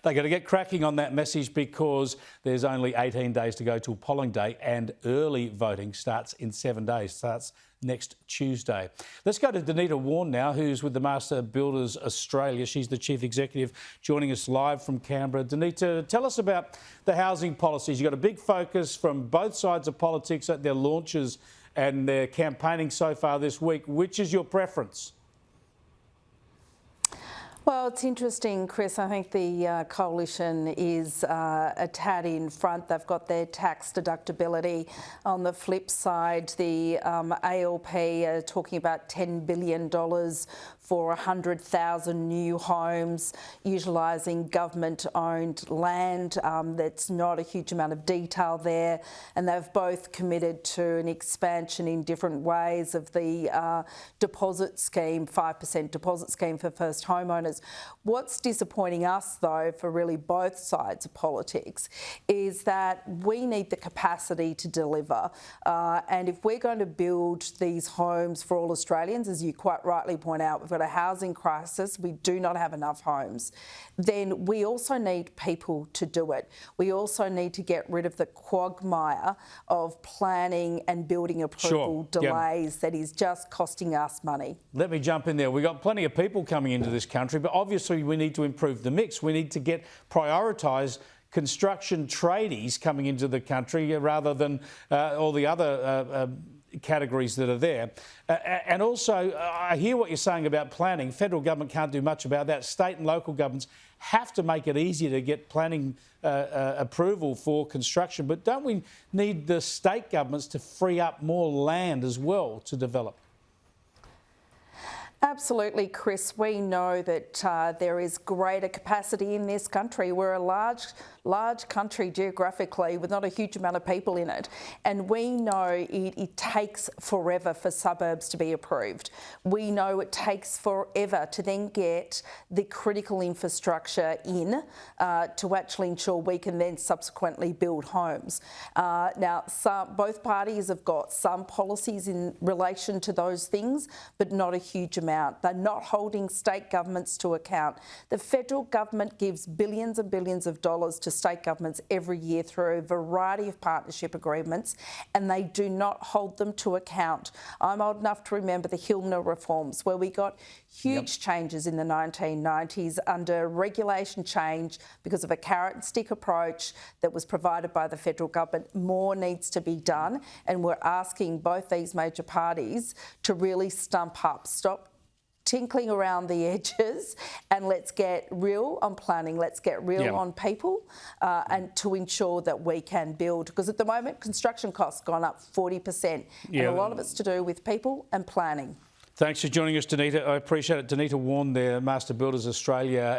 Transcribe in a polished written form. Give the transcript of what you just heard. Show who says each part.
Speaker 1: They've got to get cracking on that message because there's only 18 days to go till polling day and early voting starts in 7 days, starts next Tuesday. Let's go to Denita Wawn now, who's with the Master Builders Australia. She's the Chief Executive, joining us live from Canberra. Denita, tell us about the housing policies. You've got a big focus from both sides of politics at their launches and their campaigning so far this week. Which is your preference?
Speaker 2: Well, it's interesting, Chris. I think the coalition is a tad in front. They've got their tax deductibility. On the flip side, the ALP are talking about $10 billion for 100,000 new homes, utilising government-owned land. That's not a huge amount of detail there. And they've both committed to an expansion in different ways of the deposit scheme, 5% deposit scheme for first homeowners. What's disappointing us, though, for really both sides of politics, is that we need the capacity to deliver. And if we're going to build these homes for all Australians, as you quite rightly point out, we've got a housing crisis, we do not have enough homes, then we also need people to do it. We also need to get rid of the quagmire of planning and building approval delays that is just costing us money.
Speaker 1: Let me jump in there. We've got plenty of people coming into this country, but obviously we need to improve the mix. We need to prioritise construction tradies coming into the country rather than all the other categories that are there. And also, I hear what you're saying about planning. Federal government can't do much about that. State and local governments have to make it easier to get planning approval for construction. But don't we need the state governments to free up more land as well to develop?
Speaker 2: Absolutely, Chris. We know that there is greater capacity in this country. We're a large country geographically with not a huge amount of people in it. And we know it takes forever for suburbs to be approved. We know it takes forever to then get the critical infrastructure in to actually ensure we can then subsequently build homes. Now, both parties have got some policies in relation to those things, but not a huge amount. They're not holding state governments to account. The federal government gives billions and billions of dollars to state governments every year through a variety of partnership agreements, and they do not hold them to account. I'm old enough to remember the Hillner reforms, where we got huge changes in the 1990s under regulation change because of a carrot and stick approach that was provided by the federal government. More needs to be done, and we're asking both these major parties to really stump up, stop tinkling around the edges, and let's get real on planning, let's get real on people, and to ensure that we can build. Because at the moment, construction costs gone up 40%, and a lot of it's to do with people and planning.
Speaker 1: Thanks for joining us, Denita. I appreciate it. Denita Wawn there, Master Builders Australia.